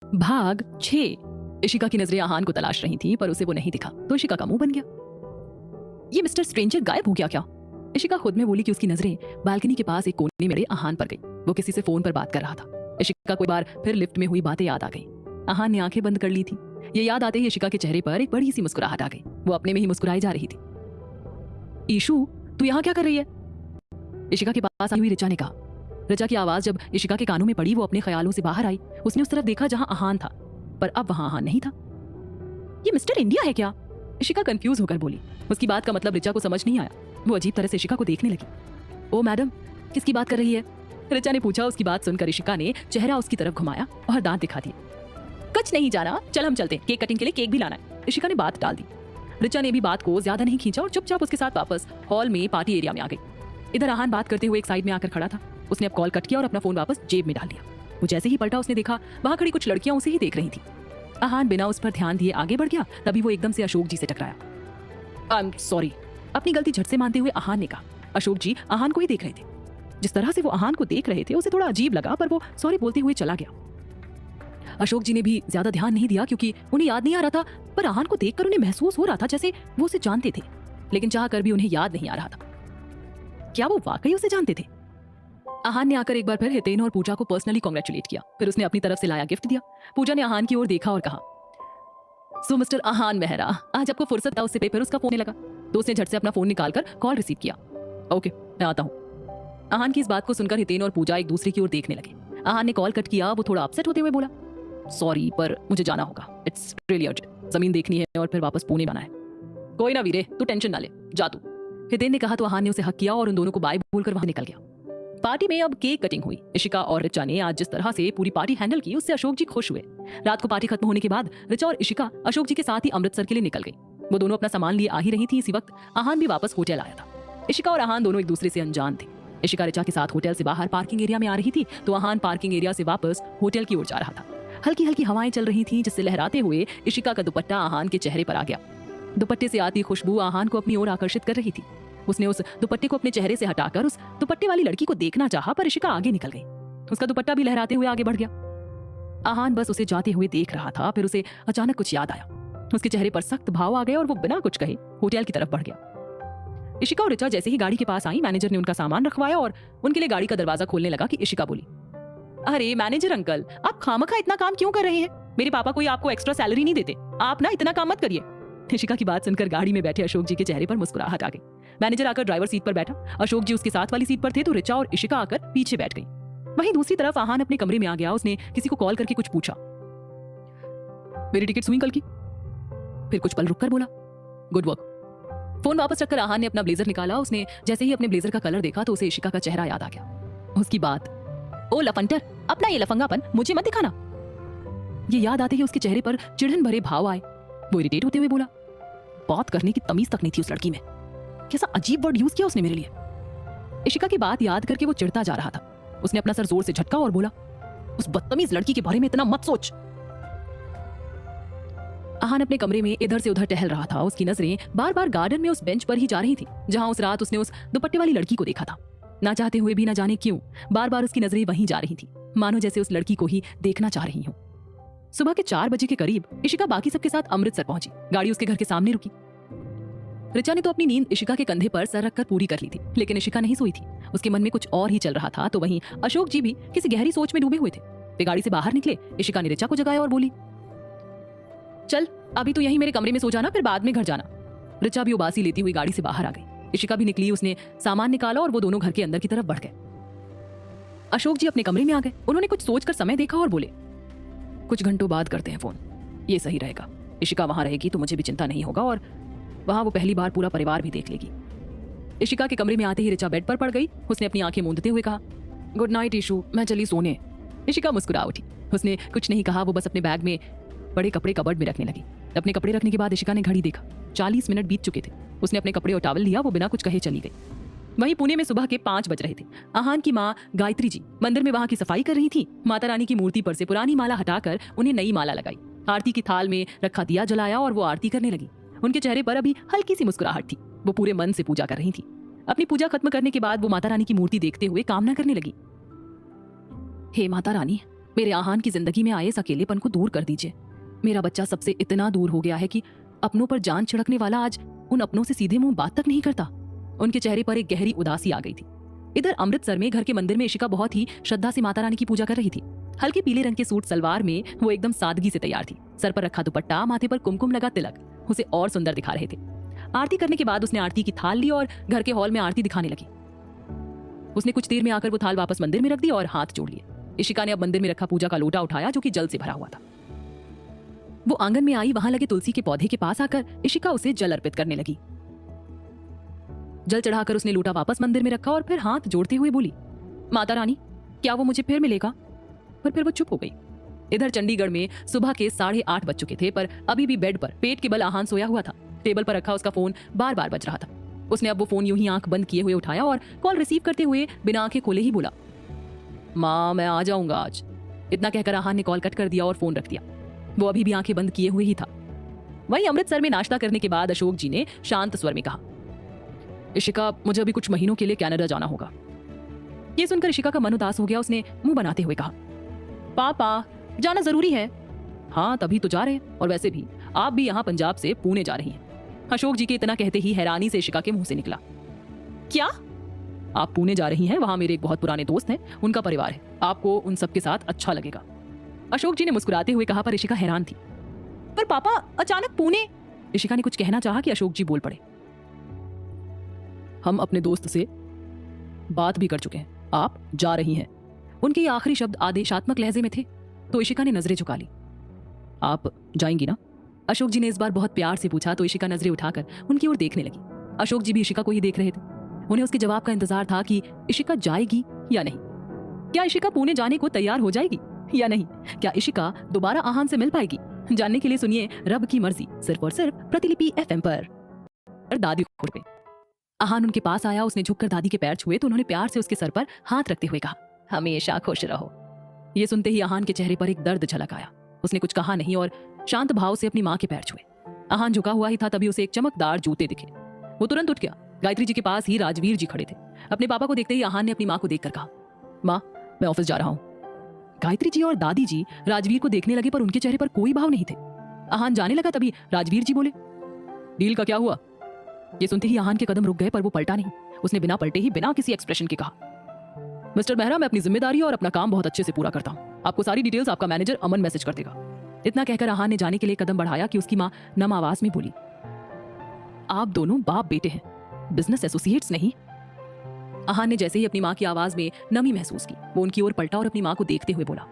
भाग 6। इशिका की नजरें आहान को तलाश रही थी पर उसे वो नहीं दिखा तो इशिका का मुंह बन गया। ये मिस्टर स्ट्रेंजर गायब हो गया क्या? इशिका खुद में बोली कि उसकी नजरें बालकनी के पास एक कोने में खड़े आहान पर गई। वो किसी से फोन पर बात कर रहा था। इशिका को एक बार फिर लिफ्ट में हुई बातें याद आ गई। आहान ने आंखें बंद कर ली थी। ये याद आते ही इशिका के चेहरे पर एक बड़ी सी मुस्कुराहट आ गई। वो अपने में ही मुस्कुराई जा रही थी। ईशु, तू यहाँ क्या कर रही है? इशिका के पास आई हुई रिचा ने कहा। रिचा की आवाज जब इशिका के कानों में पड़ी वो अपने ख्यालों से बाहर आई। उसने उस तरफ देखा जहां आहान था, पर अब वहां आहान नहीं था। ये मिस्टर इंडिया है क्या? इशिका कंफ्यूज होकर बोली। उसकी बात का मतलब रिचा को समझ नहीं आया। वो अजीब तरह से इशिका को देखने लगी। ओ मैडम, किसकी बात कर रही है? रिचा ने पूछा। उसकी बात सुनकर इशिका ने चेहरा उसकी तरफ घुमाया और दांत दिखा दिए। कुछ नहीं जाना, चल हम चलते हैं, केक कटिंग के लिए केक भी लाना है। इशिका ने बात डाल दी। रिचा ने भी बात को ज्यादा नहीं खींचा और चुपचाप उसके साथ वापस हॉल में पार्टी एरिया में आ गई। इधर आहान बात करते हुए एक साइड में आकर खड़ा था। उसने अब कॉल कट किया और अपना फोन वापस जेब में डाल लिया। वो जैसे ही पलटा उसने देखा वहां खड़ी कुछ लड़कियां उसे ही देख रही थी। आहान बिना उस पर ध्यान दिए आगे बढ़ गया। तभी वो एकदम से अशोक जी से टकराया। आई एम सॉरी, अपनी गलती झट से मानते हुए आहान ने कहा। अशोक जी आहान को ही देख रहे थे। जिस तरह से वो आहान को देख रहे थे उसे थोड़ा अजीब लगा, पर वो सॉरी बोलते हुए चला गया। अशोक जी ने भी ज्यादा ध्यान नहीं दिया क्योंकि उन्हें याद नहीं आ रहा था, पर आहान को देखकर उन्हें महसूस हो रहा था जैसे वो उसे जानते थे, लेकिन चाह कर भी उन्हें याद नहीं आ रहा था। क्या वो वाकई उसे जानते थे? आहान ने आकर एक बार फिर हितेन और पूजा को पर्सनली कांग्रेचुलेट किया। फिर उसने अपनी तरफ से लाया गिफ्ट दिया। पूजा ने आहान की ओर देखा और कहा, सो मिस्टर आहान मेहरा, आज आपको फुर्सत था उससे, फिर उसका फोन लगा तो उसने झट से अपना फोन निकालकर कॉल रिसीव किया। ओके, मैं आता हूँ। आहान की इस बात को सुनकर हितेन और पूजा एक दूसरे की ओर देखने लगे। आहान ने कॉल कट किया। वो थोड़ा अपसेट होते हुए बोला, सॉरी पर मुझे जाना होगा, इट्स रियली अर्जेंट, जमीन देखनी है और फिर वापस पुणे जाना है। कोई ना वीरे, तू टेंशन ना ले, जा तू, हितेन ने कहा। तो आहान ने उसे हक किया और उन दोनों को बाय बोलकर वहां निकल गया। पार्टी में अब केक कटिंग हुई। इशिका और रिचा ने आज जिस तरह से पूरी पार्टी हैंडल की उससे अशोक जी खुश हुए। रात को पार्टी खत्म होने के बाद रिचा और इशिका अशोक जी के साथ ही अमृतसर के लिए निकल गई। वो दोनों अपना सामान लिए आ ही रही थी। इसी वक्त आहान भी वापस होटल आया था। इशिका और आहान दोनों एक दूसरे से अनजान थे। इशिका रिचा के साथ होटल से बाहर पार्किंग एरिया में आ रही थी तो आहान पार्किंग एरिया से वापस होटल की ओर जा रहा था। हल्की हल्की हवाएं चल रही थीं जिससे लहराते हुए इशिका का दुपट्टा आहान के चेहरे पर आ गया। दुपट्टे से आती खुशबू आहान को अपनी ओर आकर्षित कर रही थी। उसने उस दुपट्टे को अपने चेहरे से हटाकर उस दुपट्टे वाली लड़की को देखना चाहा, पर इशिका आगे निकल गई। उसका दुपट्टा भी लहराते हुए आगे बढ़ गया। आहान बस उसे जाते हुए देख रहा था। फिर उसे अचानक कुछ याद आया। उसके चेहरे पर सख्त भाव आ गए और वो बिना कुछ कहे होटल की तरफ बढ़ गया। इशिका और रिचा जैसे ही गाड़ी के पास आई, मैनेजर ने उनका सामान रखवाया और उनके लिए गाड़ी का दरवाजा खोलने लगा कि इशिका बोली, अरे मैनेजर अंकल, आप खामखा इतना काम क्यों कर रहे हैं? मेरे पापा कोई आपको एक्स्ट्रा सैलरी नहीं देते, आप ना इतना काम मत करिए। इशिका की बात सुनकर गाड़ी में बैठे अशोक जी के चेहरे पर मुस्कुराहट आ गई। मैनेजर आकर ड्राइवर सीट पर बैठा। अशोक जी उसके साथ वाली सीट पर थे तो रिचा और इशिका आकर पीछे बैठ गई। वहीं दूसरी तरफ आहान अपने कमरे में आ गया। उसने किसी को कॉल करके कुछ पूछा, मेरी टिकट हुई कल की? फिर कुछ पल रुककर बोला, गुड वर्क। फोन वापस रखकर आहान ने अपना ब्लेजर निकाला। उसने जैसे ही अपने ब्लेजर का कलर देखा तो उसे इशिका का चेहरा याद आ गया। उसकी बात, ओ लफंटर, अपना ये लफंगापन मुझे मत दिखाना। ये याद आते ही उसके चेहरे पर चिढ़न भरे भाव आए। वो इरिटेट होते हुए बोला, बात करने की तमीज तक नहीं थी उस लड़की में, कैसा अजीब वर्ड यूज किया उसने मेरे लिए। इशिका की बात याद करके वो चिढ़ता जा रहा था। उसने अपना सर जोर से झटका और बोला, उस बदतमीज लड़की के बारे में इतना मत सोच। आहान अपने कमरे में इधर से उधर टहल रहा था। उसकी नजरें बार बार गार्डन में उस बेंच पर ही जा रही थी जहां उस रात उसने उस दुपट्टे वाली लड़की को देखा था। ना चाहते हुए भी ना जाने क्यों बार बार उसकी नजरें वहीं जा रही थी, मानो जैसे उस लड़की को ही देखना चाह रही हूं। सुबह के 4 बजे के करीब इशिका बाकी सबके साथ अमृतसर पहुंची। गाड़ी उसके घर के सामने रुकी। रिचा ने तो अपनी नींद इशिका के कंधे पर सर रखकर पूरी कर ली थी, लेकिन इशिका नहीं सोई थी। उसके मन में कुछ और ही चल रहा था। तो वहीं अशोक जी भी किसी गहरी सोच में डूबे हुए थे। वे गाड़ी से बाहर निकले। इशिका ने रिचा को जगाया और बोली, चल अभी तो यहीं मेरे कमरे में सो जाना, फिर बाद में घर जाना। रिचा भी उबासी लेती हुई गाड़ी से बाहर आ गई। इशिका भी निकली। उसने सामान निकाला और वो दोनों घर के अंदर की तरफ बढ़ गए। अशोक जी अपने कमरे में आ गए। उन्होंने कुछ सोचकर समय देखा और बोले, कुछ घंटों बाद करते हैं फोन, ये सही रहेगा। इशिका वहां रहेगी तो मुझे भी चिंता नहीं होगा और वहां वो पहली बार पूरा परिवार भी देख लेगी। इशिका के कमरे में आते ही रिचा बेड पर पड़ गई। उसने अपनी आंखें मूंदते हुए कहा, गुड नाइट ईशु, मैं चली सोने। इशिका मुस्कुरा उठी। उसने कुछ नहीं कहा। वो बस अपने बैग में बड़े कपड़े कबर्ड में रखने लगी। अपने कपड़े रखने के बाद इशिका ने घड़ी देखा। 40 मिनट बीत चुके थे। उसने अपने कपड़े और टॉवल लिया। वो बिना कुछ कहे चली गई। वहीं पुणे में सुबह के 5 बज रहे थे। आहान की माँ गायत्री जी मंदिर में वहां की सफाई कर रही थी। माता रानी की मूर्ति पर से पुरानी माला हटाकर उन्हें नई माला लगाई। आरती की थाल में रखा दिया जलाया और वो आरती करने लगी। उनके चेहरे पर अभी हल्की सी मुस्कुराहट थी। वो पूरे मन से पूजा कर रही थी। अपनी पूजा खत्म करने के बाद वो माता रानी की मूर्ति देखते हुए कामना करने लगी, हे माता रानी, मेरे आहान की जिंदगी में आए इस अकेलेपन को दूर कर दीजिए। मेरा बच्चा सबसे इतना दूर हो गया है कि अपनों पर जान छिड़कने वाला आज उन अपनों से सीधे मुंह बात तक नहीं करता। उनके चेहरे पर एक गहरी उदासी आ गई थी। इधर अमृतसर में घर के मंदिर में इशिका बहुत ही श्रद्धा से माता रानी की पूजा कर रही थी। हल्के पीले रंग के सूट सलवार में वो एकदम सादगी से तैयार थी। सर पर रखा दुपट्टा, माथे पर कुमकुम लगा तिलक उसे और सुंदर दिखा रहे थे। आरती करने के बाद उसने आरती की थाल ली और घर के हॉल में आरती दिखाने लगी। उसने कुछ देर में आकर वो थाल वापस मंदिर में रख दी और हाथ जोड़ लिए। इशिका ने अब मंदिर में रखा पूजा का लोटा उठाया जो कि जल से भरा हुआ था। वो आंगन में आई, वहां लगे तुलसी के पौधे के पास आकर इशिका उसे जल अर्पित करने लगी। जल चढ़ाकर उसने लोटा वापस मंदिर में रखा और फिर हाथ जोड़ते हुए बोली, माता रानी, क्या वो मुझे फिर मिलेगा? पर फिर वो चुप हो गई। इधर चंडीगढ़ में सुबह के 8:30 बज चुके थे, पर अभी भी बेड पर पेट के बल आहान सोया हुआ था। टेबल पर रखा उसका फोन बार बार बज रहा था। उसने अब वो फोन यूं ही आंख बंद किए हुए उठाया और कॉल रिसीव करते हुए बिना आंखें खोले ही बोला, माँ मैं आ जाऊंगा आज। इतना कहकर आहान ने कॉल कट कर दिया और फोन रख दिया। वो अभी भी आंखें बंद किए हुए ही था। वहीं अमृतसर में नाश्ता करने के बाद अशोक जी ने शांत स्वर में कहा, इशिका, मुझे अभी कुछ महीनों के लिए कनाडा जाना होगा। ये सुनकर इशिका का मन उदास हो गया। उसने मुंह बनाते हुए कहा, पापा जाना जरूरी है। हाँ तभी तो जा रहे हैं, और वैसे भी आप भी यहाँ पंजाब से पुणे जा रही हैं। अशोक जी के इतना कहते ही हैरानी से इशिका के मुंह से निकला, क्या? आप पुणे जा रही हैं? वहां मेरे एक बहुत पुराने दोस्त हैं, उनका परिवार है, आपको उन सबके साथ अच्छा लगेगा। अशोक जी ने मुस्कुराते हुए कहा, पर इशिका हैरान थी। पर पापा अचानक पुणे? इशिका ने कुछ कहना चाहा कि अशोक जी बोल पड़े, हम अपने दोस्त से बात भी कर चुके हैं, आप जा रही हैं। उनके ये आखिरी शब्द आदेशात्मक लहजे में थे, तो इशिका ने नजरें झुका ली। आप जाएंगी ना? अशोक जी ने इस बार बहुत प्यार से पूछा, तो इशिका नजरें उठाकर उनकी ओर देखने लगी। अशोक जी भी इशिका को ही देख रहे थे। उन्हें उसके जवाब का इंतजार था कि इशिका जाएगी या नहीं। क्या इशिका पुणे जाने को तैयार हो जाएगी या नहीं? क्या इशिका दोबारा आहान से मिल पाएगी? जानने के लिए सुनिए रब की मर्जी, सिर्फ और सिर्फ प्रतिलिपि FM पर। दादी खुद पे आहान उनके पास आया। उसने झुककर दादी के पैर छुए तो उन्होंने प्यार से उसके सर पर हाथ रखते हुए कहा, हमेशा खुश रहो। ये सुनते ही आहान के चेहरे पर एक दर्द झलक आया। उसने कुछ कहा नहीं और शांत भाव से अपनी माँ के पैर छुए। आहान झुका हुआ ही था, तभी उसे एक चमकदार जूते दिखे। वो तुरंत उठ गया। गायत्री जी के पास ही राजवीर जी खड़े थे। अपने पापा को देखते ही आहान ने अपनी माँ को देखकर कहा, माँ मैं ऑफिस जा रहा हूँ। गायत्री जी और दादी जी राजवीर को देखने लगे, पर उनके चेहरे पर कोई भाव नहीं थे। आहान जाने लगा, तभी राजवीर जी बोले, डील का क्या हुआ? ये सुनते ही आहान के कदम रुक गए, पर वो पलटा नहीं। उसने बिना पलटे ही बिना किसी एक्सप्रेशन के कहा, मिस्टर मेहरा, मैं अपनी जिम्मेदारी और अपना काम बहुत अच्छे से पूरा करता हूँ। आपको सारी डिटेल्स आपका मैनेजर अमन मैसेज कर देगा। इतना कहकर आहान ने जाने के लिए कदम बढ़ाया कि उसकी माँ नम आवाज में बोली, आप दोनों बाप बेटे हैं, बिजनेस एसोसिएट्स नहीं। आहान ने जैसे ही अपनी माँ की आवाज में नमी महसूस की, वो उनकी ओर पलटा और अपनी माँ को देखते हुए बोला,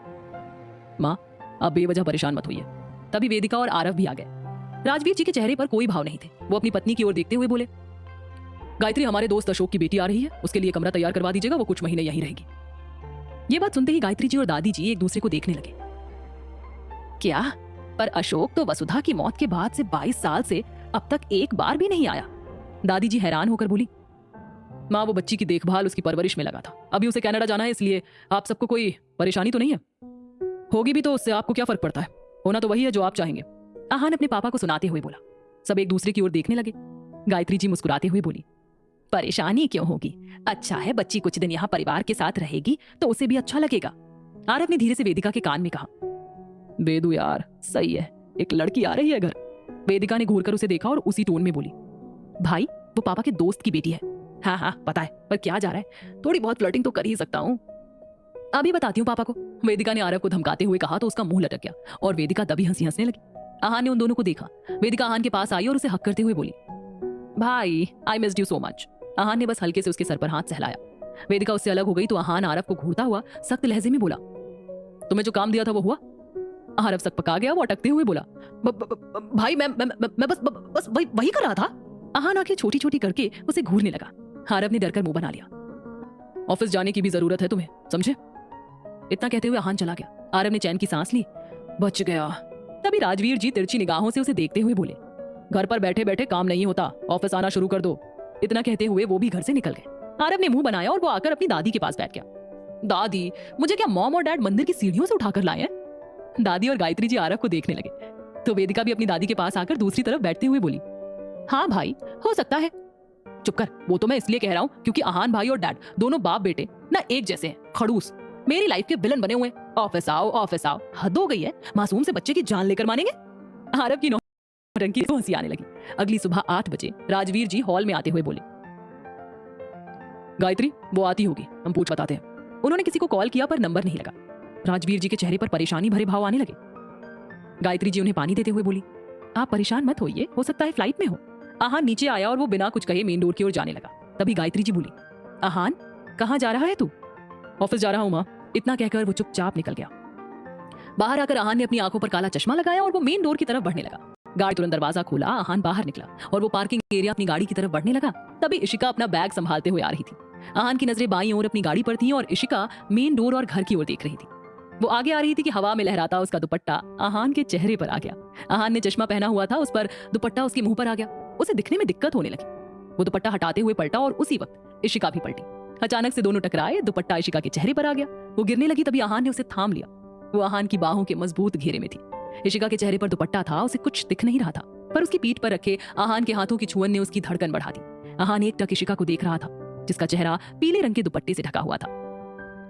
माँ आप बेवजह परेशान मत होइए। तभी वेदिका और आरव भी आ गए। राजवीर जी के चेहरे पर कोई भाव नहीं थे। वो अपनी पत्नी की ओर देखते हुए बोले, गायत्री, हमारे दोस्त अशोक की बेटी आ रही है, उसके लिए कमरा तैयार करवा दीजिएगा, वो कुछ महीने यहीं रहेगी। ये बात सुनते ही गायत्री जी और दादी जी एक दूसरे को देखने लगे। क्या? पर अशोक तो वसुधा की मौत के बाद से 22 साल से अब तक एक बार भी नहीं आया। दादी जी हैरान होकर बोली, माँ वो बच्ची की देखभाल उसकी परवरिश में लगा था, अभी उसे कनाडा जाना है, इसलिए आप सबको कोई परेशानी तो नहीं है? होगी भी तो उससे आपको क्या फर्क पड़ता है, होना तो वही है जो आप चाहेंगे। आहान अपने पापा को सुनाते हुए बोला। सब एक दूसरे की ओर देखने लगे। गायत्री जी मुस्कुराते हुए बोली, परेशानी क्यों होगी, अच्छा है बच्ची कुछ दिन यहाँ परिवार के साथ रहेगी तो उसे भी अच्छा लगेगा। आरव ने धीरे से वेदिका के कान में कहा, वेदु यार सही है, एक लड़की आ रही है घर। वेदिका ने घूरकर उसे देखा और उसी टोन में बोली, भाई वो पापा के दोस्त की बेटी है। हाँ हाँ पता है, पर क्या जा रहा है, थोड़ी बहुत फ्लर्टिंग तो कर ही सकता हूँ। अभी बताती हूँ पापा को। वेदिका ने आरव को धमकाते हुए कहा तो उसका मुंह लटक गया और वेदिका दबी हंसी हंसने लगी। आहान ने उन दोनों को देखा। वेदिका आहान के पास आई और उसे हक करते हुए बोली, भाई I missed you so much. Aahan ने बस हल्के से उसके सर पर हाथ सहलाया। वेदिका उससे अलग हो गई तो आहान आरव को घूरता हुआ सख्त लहजे में बोला, तुम्हें जो काम दिया था वो हुआ? आरव सक पका गया। वो अटकते हुए बोला, भाई मैं बस वही कर रहा था। आहान आंखें छोटी छोटी करके उसे घूरने लगा। आरव ने डरकर मुंह बना लिया। ऑफिस जाने की भी जरूरत है तुम्हें, समझे? इतना कहते हुए आहान चला गया। आरव ने चैन की सांस ली, बच गया। तभी राजवीर जी तिरछी निगाहों से उसे देखते हुए बोले, घर पर बैठे बैठे काम नहीं होता, ऑफिस आना शुरू कर दो। इतना कहते हुए वो भी घर से निकल गए। आरव ने मुंह बनाया और वो आकर अपनी दादी के पास बैठ गया। दादी, मुझे क्या मॉम और डैड मंदिर की सीढ़ियों से उठाकर लाए हैं? दादी और गायत्री जी आरव को देखने लगे तो वेदिका भी अपनी दादी के पास आकर दूसरी तरफ बैठते हुए बोली, हाँ भाई हो सकता है। चुप कर, वो तो मैं इसलिए कह रहा हूँ क्योंकि आहान भाई और डैड दोनों बाप बेटे ना एक जैसे हैं, खड़ूस। मेरी लाइफ के विलन बने हुए। ऑफिस आओ ऑफिस आओ, हद हो गई है। मासूम से बच्चे की जान लेकर मानेंगे? आरव की नौटंकी को हंसी आने लगी। अगली सुबह 8 बजे राजवीर जी हॉल में आते हुए बोले, गायत्री वो आती होगी, हम पूछ बताते हैं। उन्होंने किसी को कॉल किया पर नंबर नहीं लगा। राजवीर जी के चेहरे पर परेशानी भरे भाव आने लगे। गायत्री जी उन्हें पानी देते हुए बोली, आप परेशान मत होइए, हो सकता है फ्लाइट में हो। आहान नीचे आया और वो बिना कुछ कहे मेन डोर की ओर जाने लगा। तभी गायत्री जी बोली, आहान कहाँ जा रहा है तू? ऑफिस जा रहा हूं माँ। इतना कहकर वो चुपचाप निकल गया। बाहर आकर आहान ने अपनी आंखों पर काला चश्मा लगाया और वो मेन डोर की तरफ बढ़ने लगा। गाड़ी तुरंत दरवाजा खोला, आहान बाहर निकला और वो पार्किंग एरिया अपनी गाड़ी की तरफ बढ़ने लगा। तभी इशिका अपना बैग संभालते हुए आ रही थी। आहान की नजरें बाईं ओर अपनी गाड़ी पर थीं और इशिका मेन डोर और घर की ओर देख रही थी। वो आगे आ रही थी कि हवा में लहराता उसका दुपट्टा आहान के चेहरे पर आ गया। आहान ने चश्मा पहना हुआ था, उस पर दुपट्टा उसके मुंह पर आ गया। उसे दिखने में दिक्कत होने लगी। वो दुपट्टा हटाते हुए पलटा और उसी वक्त इशिका भी पलटी। अचानक से दोनों टकराए, दुपट्टा इशिका के चेहरे पर आ गया। वो गिरने लगी, तभी आहान ने उसे थाम लिया। वो आहान की बाहों के मजबूत घेरे में थी। इशिका के चेहरे पर दुपट्टा था, उसे कुछ दिख नहीं रहा था, पर उसकी पीठ पर रखे आहान के हाथों की छुअन ने उसकी धड़कन बढ़ा दी। आहान एक टक इशिका को देख रहा था, जिसका चेहरा पीले रंग के दुपट्टे से ढका हुआ था।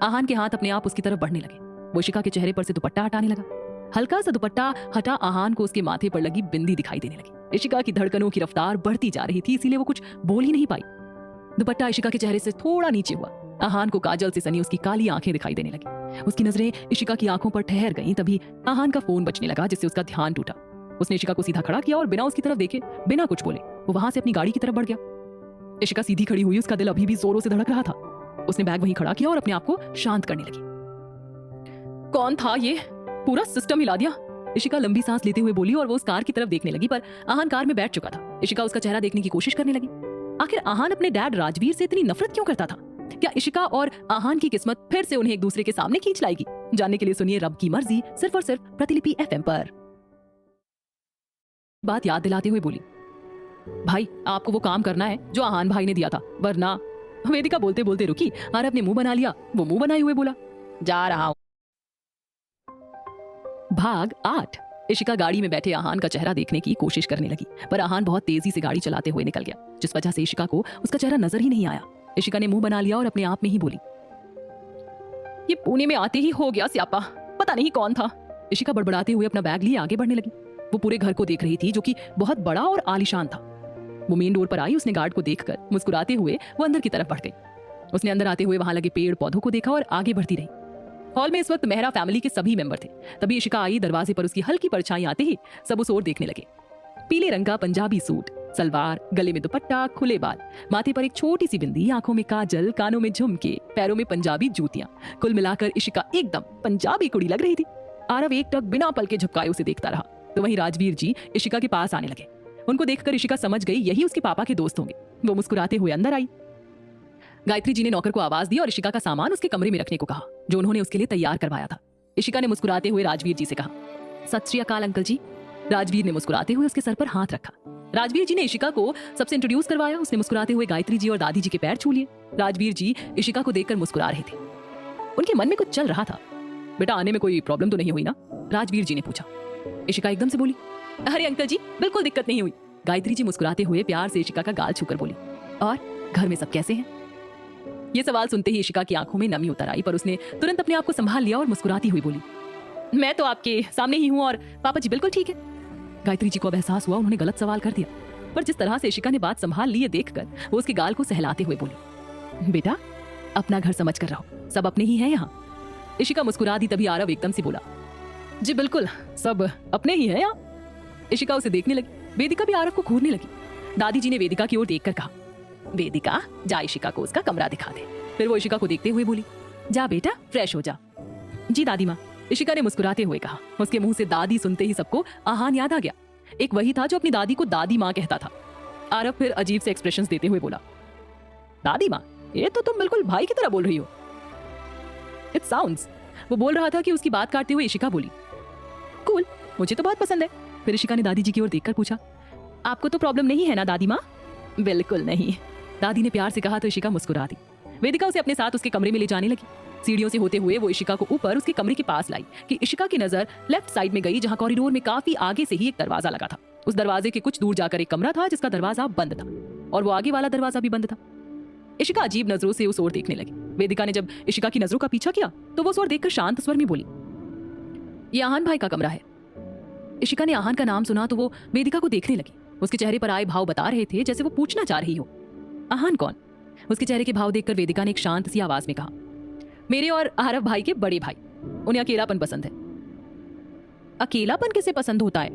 आहान के हाथ अपने आप उसकी तरफ बढ़ने लगे। वो इशिका के चेहरे पर से दुपट्टा हटाने लगा। हल्का सा दुपट्टा हटा, आहान को उसके माथे पर लगी बिंदी दिखाई देने लगी। इशिका की धड़कनों की रफ्तार बढ़ती जा रही थी, इसीलिए वो कुछ बोल ही नहीं पाई। दुपट्टा इशिका के चेहरे से थोड़ा नीचे हुआ। आहान को काजल से सनी उसकी काली आंखें दिखाई देने लगी। उसकी नजरें इशिका की आंखों पर ठहर गईं। तभी आहान का फोन बजने लगा, जिससे उसका ध्यान टूटा। उसने इशिका को सीधा खड़ा किया और बिना उसकी तरफ देखे, बिना कुछ बोले, वो वहां से अपनी गाड़ी की तरफ बढ़ गया। इशिका सीधी खड़ी हुई, उसका दिल अभी भी जोरों से धड़क रहा था। उसने बैग वहीं खड़ा किया और अपने आप को शांत करने लगी। कौन था ये? पूरा सिस्टम हिला दिया। इशिका लंबी सांस लेते हुए बोली और वो उस कार की तरफ देखने लगी, पर आहान कार में बैठ चुका था। इशिका उसका चेहरा देखने की कोशिश करने लगी। आखिर आहान अपने डैड राजवीर से इतनी नफरत क्यों करता था? क्या इशिका और आहान की किस्मत फिर से उन्हें एक दूसरे के सामने खींच लाएगी? जानने के लिए सुनिए रब की मर्जी, सिर्फ और सिर्फ प्रतिलिपि एफएम पर। बात याद दिलाते हुए बोली, भाई आपको वो काम करना है जो आहान भाई ने दिया था, वरना। वेदिका बोलते बोलते रुकी। आरव ने मुंह बना लिया। वो मुंह बनाए हुए बोला, जा रहा हूं। भाग 8। इशिका गाड़ी में बैठे आहान का चेहरा देखने की कोशिश करने लगी, पर आहान बहुत तेजी से गाड़ी चलाते हुए निकल गया, जिस वजह से इशिका को उसका चेहरा नजर ही नहीं आया। इशिका ने मुंह बना लिया और अपने आप में ही बोली, ये पुणे में आते ही हो गया स्यापा, पता नहीं कौन था। इशिका बड़बड़ाते हुए अपना बैग लिए आगे बढ़ने लगी। वो पूरे घर को देख रही थी, जो कि बहुत बड़ा और आलीशान था। वो मेन डोर पर आई। उसने गार्ड को देखकर मुस्कुराते हुए वो अंदर की तरफ बढ़ गई। उसने अंदर आते हुए वहां लगे पेड़ पौधों को देखा और आगे बढ़ती रही। हॉल में इस वक्त मेहरा फैमिली के सभी मेंबर थे। तभी इशिका आई। दरवाजे पर उसकी हल्की परछाई आते ही सब उस ओर देखने लगे। पीले रंग का पंजाबी सूट, सलवार, गले में दुपट्टा, खुले बाल, माथे पर एक छोटी सी बिंदी, आंखों में काजल, कानों में झुमके, पैरों में पंजाबी जूतियां। कुल मिलाकर इशिका एकदम पंजाबी कुड़ी लग रही थी। आरव एक टक बिना पल के झपकाए उसे देखता रहा। तो वहीं राजवीर जी इशिका के पास आने लगे। उनको देखकर इशिका समझ गई यही उसके पापा के दोस्त होंगे। वो मुस्कुराते हुए अंदर आई। गायत्री जी ने नौकर को आवाज दी और इशिका का सामान उसके कमरे में रखने को कहा, जो उन्होंने उसके लिए तैयार करवाया था। इशिका ने मुस्कुराते हुए राजवीर जी से कहा, सत श्री अकाल अंकल जी। राजवीर ने मुस्कुराते हुए उसके सर पर हाथ रखा। राजवीर जी ने इशिका को सबसे इंट्रोड्यूस करवाया। उसने मुस्कुराते हुए गायत्री जी और दादी जी के पैर छू लिए। राजवीर जी इशिका को देखकर मुस्कुरा रहे थे। उनके मन में कुछ चल रहा था। बेटा आने में कोई प्रॉब्लम तो नहीं हुई ना? राजवीर जी ने पूछा। इशिका एकदम से बोली, अरे अंकल जी बिल्कुल दिक्कत नहीं हुई। गायत्री जी मुस्कुराते हुए प्यार से इशिका का गाल छूकर बोली, और घर में सब कैसे हैं? ये सवाल सुनते ही इशिका की आंखों में नमी उतर आई, पर उसने तुरंत अपने आप को संभाल लिया और मुस्कुराती हुई बोली, मैं तो आपके सामने ही हूँ और पापा जी बिल्कुल ठीक है। गायत्री जी को अब एहसास हुआ उन्होंने गलत सवाल कर दिया, पर जिस तरह से इशिका ने बात संभाल ली ये देखकर वो उसके गाल को सहलाते हुए बोली, बेटा अपना घर समझ कर रहो, सब अपने ही हैं यहाँ। इशिका मुस्कुरा दी। तभी आरव एकदम से बोला, जी बिल्कुल सब अपने ही हैं यहाँ। इशिका उसे देखने लगी। वेदिका भी आरव को घूरने लगी। दादी जी ने वेदिका की ओर देखकर कहा, वेदिका जा इशिका को उसका कमरा दिखा दे। फिर वो इशिका को देखते हुए बोली, जा बेटा फ्रेश हो जा। जी दादी माँ, इशिका ने मुस्कुराते हुए कहा। उसके मुंह से दादी सुनते ही सबको आहान याद आ गया। एक वही था जो अपनी दादी को दादी माँ कहता था। आरव फिर अजीब से एक्सप्रेशंस देते हुए बोला, दादी माँ ये तो तुम बिल्कुल भाई की तरह बोल रही हो। It sounds. वो बोल रहा था कि उसकी बात काटते हुए इशिका बोली, कूल मुझे तो बहुत पसंद है। फिर इशिका ने दादी जी की ओर देखकर पूछा, आपको तो प्रॉब्लम नहीं है ना दादी माँ? बिल्कुल नहीं, दादी ने प्यार से कहा तो इशिका मुस्कुरा दी। वेदिका उसे अपने साथ उसके कमरे में ले जाने लगी। सीढ़ियों से होते हुए वो इशिका को ऊपर उसके कमरे के पास लाई कि इशिका की नजर लेफ्ट साइड में गई, जहां कॉरिडोर में काफी आगे से ही एक दरवाजा लगा था। उस दरवाजे के कुछ दूर जाकर एक कमरा था जिसका दरवाजा बंद था और वो आगे वाला दरवाजा भी बंद था। इशिका अजीब नजरों से उस ओर देखने लगी। वेदिका ने जब इशिका की नजरों का पीछा किया तो वो उस ओर देखकर शांत स्वर में बोली, ये आहान भाई का कमरा है। इशिका ने आहान का नाम सुना तो वो वेदिका को देखने लगी। उसके चेहरे पर आए भाव बता रहे थे जैसे वो पूछना चाह रही हो, आहान कौन? उसके चेहरे के भाव देखकर वेदिका ने एक शांत सी आवाज में कहा, मेरे और आरव भाई के बड़े भाई, उन्हें अकेलापन पसंद है। अकेलापन किसे पसंद होता है?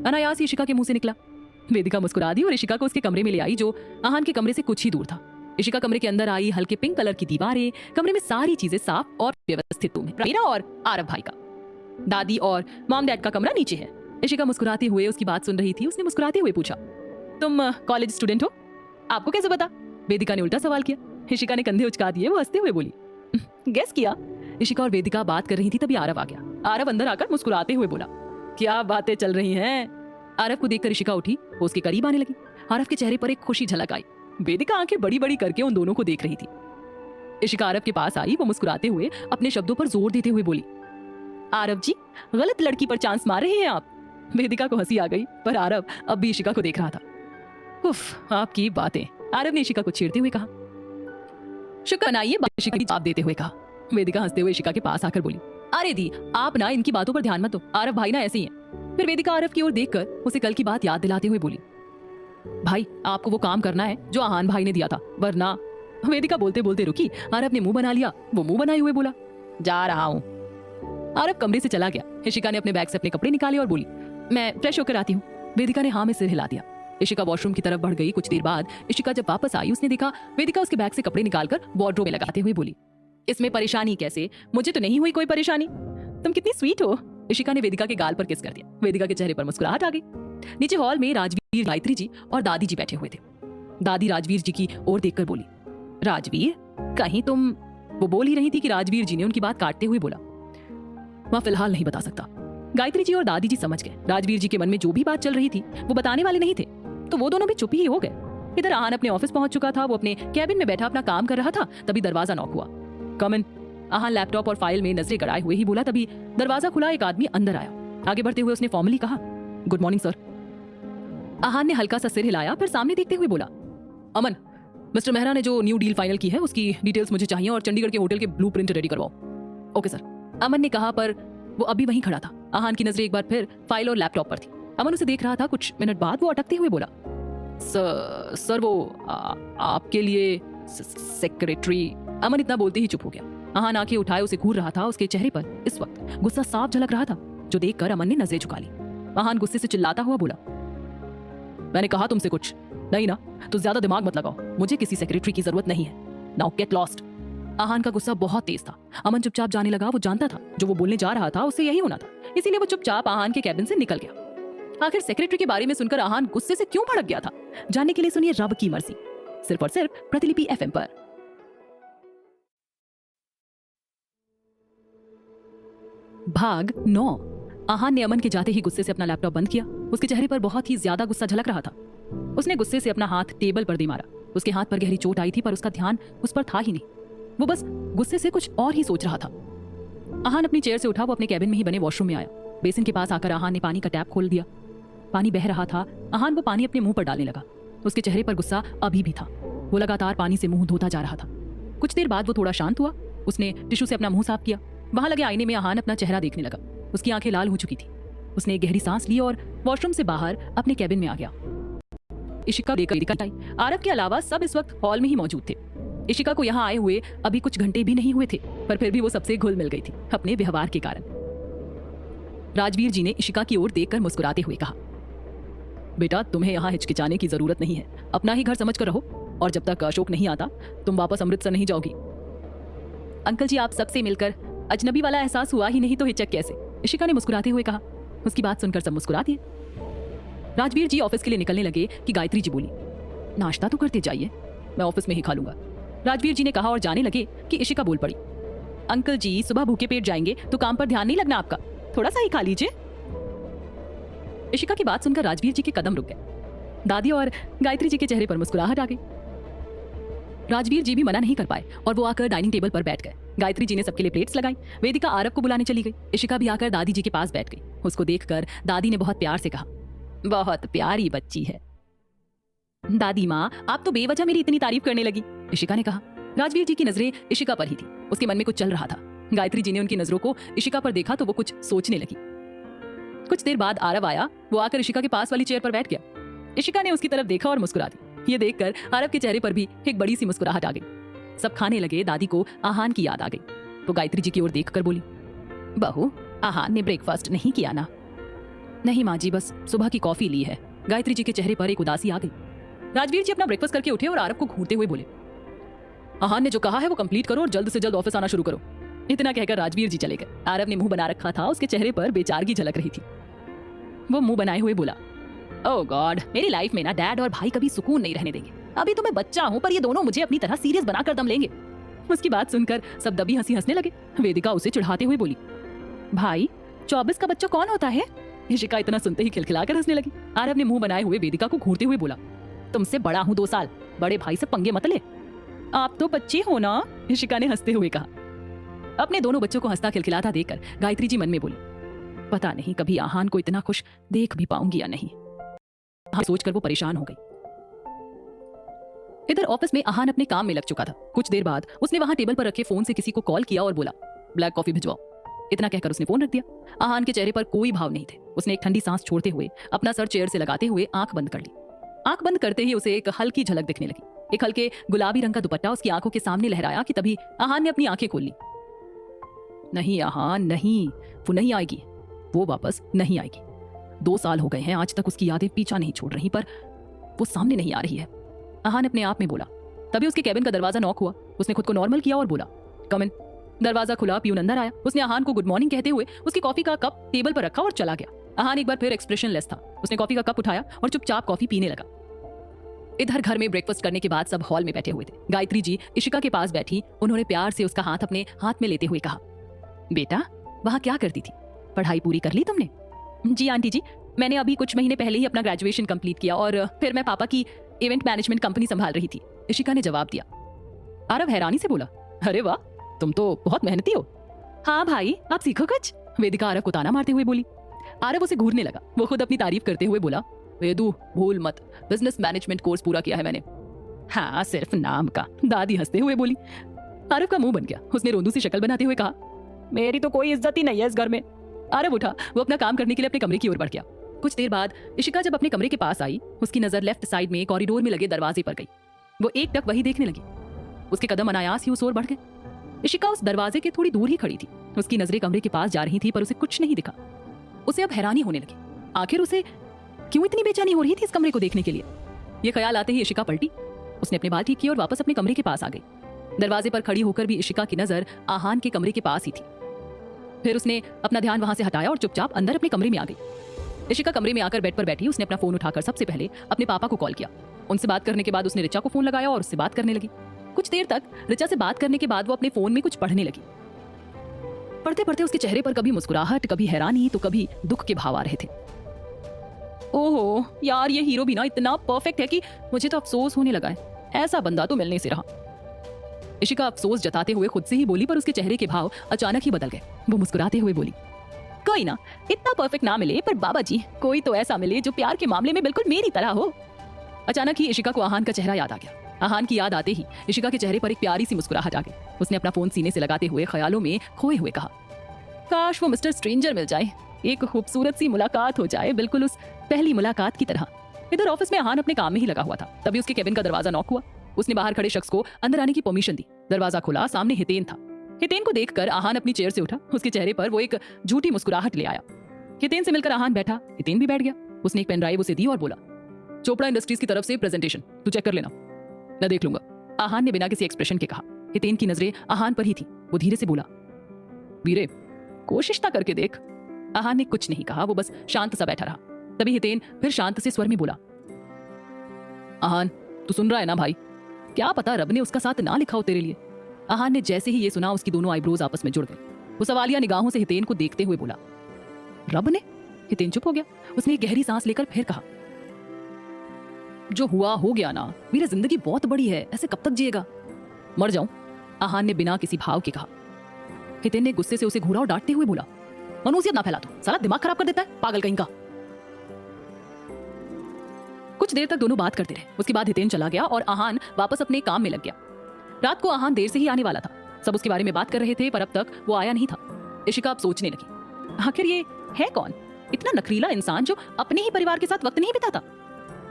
अनायास इशिका के मुंह से निकला। वेदिका मुस्कुरा दी और इशिका को उसके कमरे में ले आई जो आहान के कमरे से कुछ ही दूर था। इशिका कमरे के अंदर आई। हल्के पिंक कलर की दीवारें, कमरे में सारी चीजें साफ और व्यवस्थित रूम है। मेरा और आरव भाई का, दादी और मॉम डैड का कमरा नीचे है। इशिका मुस्कुराते हुए उसकी बात सुन रही थी। उसने मुस्कुराते हुए पूछा, तुम कॉलेज स्टूडेंट हो? आपको कैसे पता? वेदिका ने उल्टा सवाल किया। इशिका ने कंधे उचका दिए। वो हंसते हुए बोली, गेस किया। इशिका और वेदिका बात कर रही थी तभी आरव आ गया। आरव अंदर आकर मुस्कुराते हुए बोला, क्या बातें चल रही हैं? आरव को देखकर इशिका उठी, वो उसके करीब आने लगी। आरव के चेहरे पर एक खुशी झलक आई। वेदिका आंखें बड़ी बड़ी करके उन दोनों को देख रही थी। इशिका आरव के पास आई। वो मुस्कुराते हुए अपने शब्दों पर जोर देते हुए बोली, आरव जी, गलत लड़की पर चांस मार रहे हैं आप। वेदिका को हंसी आ गई पर आरव अब भी इशिका को देख रहा था। उफ, आपकी बातें, आरव ने इशिका को छेड़ते हुए कहा। शुक्र मनाइए, इशिका ने जवाब देते हुए कहा। वेदिका हंसते हुए इशिका के पास आकर बोली, अरे दी, आप ना इनकी बातों पर ध्यान मत दो, आरव भाई ना ऐसे ही हैं। फिर वेदिका आरव की ओर देखकर उसे कल की बात याद दिलाते हुए बोली, भाई आपको वो काम करना है जो आहान भाई ने दिया था, वरना। वेदिका बोलते बोलते रुकी। आरव ने मुंह बना लिया। वो मुंह बनाए हुए बोला, जा रहा हूं। आरव कमरे से चला गया। इशिका ने अपने बैग से अपने कपड़े निकाले और बोली, मैं फ्रेश होकर आती हूँ। वेदिका ने हाँ में सिर हिला दिया। इशिका वॉशरूम की तरफ बढ़ गई। कुछ देर बाद इशिका जब वापस आई, उसने देखा वेदिका उसके बैग से कपड़े निकालकर वार्डरोब में लगाते हुए बोली, इसमें परेशानी कैसे? मुझे तो नहीं हुई कोई परेशानी। तुम कितनी स्वीट हो। इशिका ने वेदिका के गाल पर किस कर दिया। वेदिका के चेहरे पर मुस्कुराहट आ गई। नीचे हॉल में राजवीर, गायत्री जी और दादी जी बैठे हुए थे। दादी राजवीर जी की ओर देखकर बोली, राजवीर, कहीं तुम? वो बोल ही रही थी कि राजवीर जी ने उनकी बात काटते हुए बोला, मैं फिलहाल नहीं बता सकता। गायत्री जी और दादी जी समझ गए राजवीर जी के मन में जो भी बात चल रही थी वो बताने वाले नहीं थे, तो वो दोनों भी चुप ही हो गए। इधर आहान अपने ऑफिस पहुंच चुका था। वो अपने कैबिन में बैठा अपना काम कर रहा था। तभी दरवाजा नॉक हुआ। कम इन। आहान लैपटॉप और फाइल में नजरें गड़ाए हुए ही बोला। तभी दरवाजा खुला, एक आदमी अंदर आया। आगे बढ़ते हुए उसने फॉर्मली कहा, गुड मॉर्निंग सर। आहान ने हल्का सा सिर हिलाया, फिर सामने देखते हुए बोला, अमन, मिस्टर मेहरा ने जो न्यू डील फाइनल की है उसकी डिटेल्स मुझे चाहिए और चंडीगढ़ के होटल के ब्लूप्रिंट रेडी करवाओ। ओके सर, अमन ने कहा, पर वो अभी वहीं खड़ा था। आहान की नजरें एक बार फिर फाइल और लैपटॉप पर थी। अमन उसे देख रहा था। कुछ मिनट बाद वो अटकते हुए बोला, सर वो आपके लिए सेक्रेटरी। अमन इतना बोलते ही चुप हो गया। आहान आंखें उठाए उसे घूर रहा था। उसके चेहरे पर इस वक्त गुस्सा साफ झलक रहा था, जो देखकर अमन ने नजरें झुका ली। आहान गुस्से से चिल्लाता हुआ बोला, मैंने कहा तुमसे कुछ नहीं ना, तो ज्यादा दिमाग मत लगाओ। मुझे किसी सेक्रेटरी की जरूरत नहीं है। Now get lost. आहान का गुस्सा बहुत तेज था। अमन चुपचाप जाने लगा। वो जानता था जो वो बोलने जा रहा था उससे यही होना था, इसीलिए वो चुपचाप आहान के कैबिन से निकल गया। आखिर सेक्रेटरी के बारे में सुनकर आहान गुस्से से क्यों भड़क गया था, जानने के लिए सुनिए रब की मर्जी, सिर्फ और सिर्फ प्रतिलिपि एफएम पर। भाग 9। आहान ने अमन के जाते ही गुस्से से अपना लैपटॉप बंद किया। उसके चेहरे पर बहुत ही ज्यादा गुस्सा झलक रहा था। उसने गुस्से से अपना हाथ टेबल पर दे मारा। उसके हाथ पर गहरी चोट आई थी, पर उसका ध्यान उस पर था ही नहीं। वो बस गुस्से से कुछ और ही सोच रहा था। आहान अपनी चेयर से उठा। वो अपने कैबिन में ही बने वॉशरूम में आया। बेसिन के पास आकर आहान ने पानी का टैप खोल दिया। पानी बह रहा था। आहान वो पानी अपने मुंह पर डालने लगा। उसके चेहरे पर गुस्सा अभी भी था। वो लगातार पानी से मुंह धोता जा रहा था। कुछ देर बाद वो थोड़ा शांत हुआ। उसने टिश्यू से अपना मुंह साफ किया। वहां लगे आईने में आहान अपना चेहरा देखने लगा। उसकी आंखें लाल हो चुकी थी। उसने एक गहरी सांस ली और वॉशरूम से बाहर अपने कैबिन में आ गया। इशिका लेकर आई। आरव के अलावा सब इस वक्त हॉल में ही मौजूद थे। इशिका को यहाँ आए हुए अभी कुछ घंटे भी नहीं हुए थे, पर फिर भी वो सबसे घुल मिल गई थी अपने व्यवहार के कारण। राजवीर जी ने इशिका की ओर देखकर मुस्कुराते हुए कहा, बेटा, तुम्हें यहाँ हिचकिचाने की जरूरत नहीं है। अपना ही घर समझ कर रहो, और जब तक अशोक नहीं आता तुम वापस अमृतसर नहीं जाओगी। अंकल जी, आप सबसे मिलकर अजनबी वाला एहसास हुआ ही नहीं तो हिचक कैसे? इशिका ने मुस्कुराते हुए कहा। उसकी बात सुनकर सब मुस्कुरा दिए। राजवीर जी ऑफिस के लिए निकलने लगे कि गायत्री जी बोली, नाश्ता तो करते जाइए, मैं ऑफिस में ही खा लूंगा। राजवीर जी ने कहा और जाने लगे कि इशिका बोल पड़ी, अंकल जी, सुबह भूखे पेट जाएंगे तो काम पर ध्यान नहीं लगना आपका, थोड़ा सा ही खा लीजिए। इशिका की बात सुनकर राजवीर जी के कदम रुक गए। दादी और गायत्री जी के चेहरे पर मुस्कुराहट आ गई। राजवीर जी भी मना नहीं कर पाए और वो आकर डाइनिंग टेबल पर बैठ गए। गायत्री जी ने सबके लिए प्लेट्स लगाई। वेदिका आरव को बुलाने चली गई। इशिका भी आकर दादी जी के पास बैठ गई। उसको देखकर दादी ने बहुत प्यार से कहा, बहुत प्यारी बच्ची है। दादी माँ, आप तो बेवजह मेरी इतनी तारीफ करने लगी, इशिका ने कहा। राजवीर जी की नजरें इशिका पर ही थी। उसके मन में कुछ चल रहा था। गायत्री जी ने उनकी नजरों को इशिका पर देखा तो वो कुछ सोचने लगी। कुछ देर बाद आरव आया। वो आकर इशिका के पास वाली चेयर पर बैठ गया। इशिका ने उसकी तरफ देखा और मुस्कुरा दी। ये देखकर आरव के चेहरे पर भी एक बड़ी सी मुस्कुराहट आ गई। सब खाने लगे। दादी को आहान की याद आ गई। वो गायत्री जी की ओर देखकर बोली, बहू, आहान ने ब्रेकफास्ट नहीं किया ना? नहीं माँ जी, बस सुबह की कॉफी ली है। गायत्री जी के चेहरे पर एक उदासी आ गई। राजवीर जी अपना ब्रेकफास्ट करके उठे और आरव को घूरते हुए बोले, आहान ने जो कहा है वो कंप्लीट करो और जल्द से जल्द ऑफिस आना शुरू करो। इतना कहकर राजवीर जी चले गए। आरव ने मुंह बना रखा था। उसके चेहरे पर बेचारगी झलक रही थी। वो मुंह बनाए हुए बोला, ओह गॉड, मेरी लाइफ में ना डैड और भाई कभी सुकून नहीं रहने देंगे। अभी तो मैं बच्चा हूँ, पर ये दोनों मुझे अपनी तरह सीरियस बनाकर दम लेंगे। उसकी बात सुनकर सब दबी हंसी हंसने लगे। वेदिका उसे चिढ़ाते हुए बोली, भाई 24 का बच्चा कौन होता है? इशिका इतना सुनते ही खिलखिलाकर हंसने लगी। आरव ने मुंह बनाए हुए वेदिका को घूरते हुए बोला, तुमसे बड़ा हूँ 2 साल, बड़े भाई से पंगे मत ले। आप तो बच्चे हो ना, इशिका ने हंसते हुए कहा। अपने दोनों बच्चों को हंसता खिलखिलाता देखकर गायत्री जी मन में बोली, पता नहीं कभी आहान को इतना खुश देख भी पाऊंगी या नहीं। सोचकर वो परेशान हो गई। इधर ऑफिस में आहान अपने काम में लग चुका था। कुछ देर बाद उसने वहां टेबल पर रखे फोन से किसी को कॉल किया और बोला, ब्लैक कॉफी भिजवाओ। इतना कहकर उसने फोन रख दिया। आहान के चेहरे पर कोई भाव नहीं थे। उसने एक ठंडी सांस छोड़ते हुए अपना सर चेयर से लगाते हुए आंख बंद कर ली। आंख बंद करते ही उसे एक हल्की झलक दिखने लगी। एक हल्के गुलाबी रंग का दुपट्टा उसकी आंखों के सामने लहराया कि तभी आहान ने अपनी आंखें खोल ली। नहीं आहान, नहीं, वो नहीं आएगी, वो वापस नहीं आएगी। 2 साल हो गए हैं, आज तक उसकी यादें पीछा नहीं छोड़ रही, पर वो सामने नहीं आ रही है। आहान अपने आप में बोला। तभी उसके कैबिन का दरवाजा नॉक हुआ। उसने खुद को नॉर्मल किया और बोला, कम इन। दरवाजा खुला, प्यून अंदर आया। उसने आहान को गुड मॉर्निंग कहते हुए उसकी कॉफी का कप टेबल पर रखा और चला गया। आहान एक बार फिर एक्सप्रेशनलेस था। उसने कॉफी का कप उठाया और चुपचाप कॉफी पीने लगा। इधर घर में ब्रेकफास्ट करने के बाद सब हॉल में बैठे हुए थे। गायत्री जी इशिका के पास बैठी। उन्होंने प्यार से उसका हाथ अपने हाथ में लेते हुए कहा, बेटा वहां क्या करती थी? पढ़ाई पूरी कर ली तुमने? जी आंटी जी, मैंने अभी कुछ महीने पहले ही अपना ग्रेजुएशन कंप्लीट किया और फिर मैं पापा की इवेंट मैनेजमेंट कंपनी संभाल रही थी, इशिका ने जवाब दिया। आरव हैरानी से बोला, अरे वाह, तुम तो बहुत मेहनती हो। हाँ भाई, आप सीखो कुछ, वेदिका आरव को ताना मारते हुए बोली। आरव उसे घूरने लगा। वो खुद अपनी तारीफ करते हुए बोला, वेदू भूल मत, बिजनेस मैनेजमेंट कोर्स पूरा किया है मैंने। हाँ, सिर्फ नाम का, दादी हंसते हुए बोली। आरव का मुंह बन गया। उसने रोंदू सी शक्ल बनाते हुए कहा, मेरी तो कोई इज्जत ही नहीं है इस घर में। आरव उठा। वो अपना काम करने के लिए अपने कमरे की ओर बढ़ गया। कुछ देर बाद इशिका जब अपने कमरे के पास आई, उसकी नजर लेफ्ट साइड में कॉरिडोर में लगे दरवाजे पर गई। वो एक टक वही देखने लगी। उसके कदम अनायास ही उस ओर बढ़ गए। इशिका उस दरवाजे के थोड़ी दूर ही खड़ी थी। उसकी नजरें कमरे के पास जा रही थी, पर उसे कुछ नहीं दिखा। उसे अब हैरानी होने लगी। आखिर उसे क्यों इतनी बेचैनी हो रही थी इस कमरे को देखने के लिए? ये ख्याल आते ही इशिका पलटी। उसने अपने बाल ठीक किए और वापस अपने कमरे के पास आ गई। दरवाजे पर खड़ी होकर भी इशिका की नजर आहान के कमरे के पास ही थी। फिर उसने अपना ध्यान वहां से हटाया और चुपचाप अंदर अपने कमरे में आ गई। इशिका कमरे में आकर बेड पर बैठी। उसने अपना फोन उठाकर सबसे पहले अपने पापा को कॉल किया। उनसे बात करने के बाद उसने रिचा को फोन लगाया और उससे बात करने लगी। कुछ देर तक रिचा से बात करने के बाद वो अपने फोन में कुछ पढ़ने लगी। पढ़ते पढ़ते उसके चेहरे पर कभी मुस्कुराहट, कभी हैरानी, तो कभी दुख के भाव आ रहे थे। ओहो यार, ये हीरो भी ना इतना परफेक्ट है कि मुझे तो अफसोस होने लगा है। ऐसा बंदा तो मिलने से रहा। इशिका अफसोस जताते हुए खुद से ही बोली, पर उसके चेहरे के भाव अचानक ही बदल गए। वो मुस्कुराते हुए बोली, कोई ना, इतना परफेक्ट ना मिले, पर बाबा जी कोई तो ऐसा मिले जो प्यार के मामले में बिल्कुल मेरी तरह हो। अचानक ही इशिका को आहान का चेहरा याद आ गया। आहान की याद आते ही इशिका के चेहरे पर एक प्यारी सी मुस्कुराहट आ गई। उसने अपना फोन सीने से लगाते हुए ख्यालों में खोए हुए कहा, काश वो मिस्टर स्ट्रेंजर मिल जाए, एक खूबसूरत सी मुलाकात हो जाए, बिल्कुल उस पहली मुलाकात की तरह। इधर ऑफिस में आहान अपने काम में ही लगा हुआ था। तभी उसके केबिन का दरवाजा नॉक हुआ। उसने बाहर खड़े शख्स को अंदर आने की परमिशन दी। दरवाजा खुला। सामने हितेन था। हितेन को देखकर आहान अपनी चेयर से उठा। उसके चेहरे पर वो एक झूठी मुस्कुराहट ले आया। हितेन से मिलकर आहान बैठा। हितेन भी बैठ गया। उसने एक पेन ड्राइव उसे दी और बोला, चोपड़ा इंडस्ट्रीज की तरफ से प्रेजेंटेशन, तू चेक कर लेना, मैं देख लूंगा। आहान ने बिना किसी एक्सप्रेशन के कहा। हितेन की नजरें आहान पर ही थी। वो धीरे से बोला, वीरे कोशिश ता करके देख। आहान ने कुछ नहीं कहा। वो बस शांत सा बैठा रहा। तभी हितेन फिर शांत से स्वर में बोला, आहान तू सुन रहा है ना भाई? क्या पता रब ने उसका साथ ना लिखा हो तेरे लिए। आहान ने जैसे ही ये सुना, उसकी दोनों आईब्रोज आपस में जुड़ गई। वो सवालिया निगाहों से हितेन को देखते हुए बोला, रब ने? हितेन चुप हो गया। उसने एक गहरी सांस लेकर फिर कहा, जो हुआ हो गया ना वीरे, जिंदगी बहुत बड़ी है, ऐसे कब तक जिएगा? मर जाऊं? आहान ने बिना किसी भाव के कहा। हितेन ने गुस्से से उसे घूरा और डांटते हुए बोला, मनुसियत ना फैला, तू साला दिमाग खराब कर देता है, पागल कहीं का। कुछ देर तक दोनों बात करते रहे। उसके बाद हितेन चला गया और आहान वापस अपने काम में लग गया। रात को आहान देर से ही आने वाला था। सब उसके बारे में बात कर रहे थे, पर अब तक वो आया नहीं था। इशिका अब सोचने लगी, आखिर ये है कौन, इतना नखरीला इंसान जो अपने ही परिवार के साथ वक्त नहीं बिताता।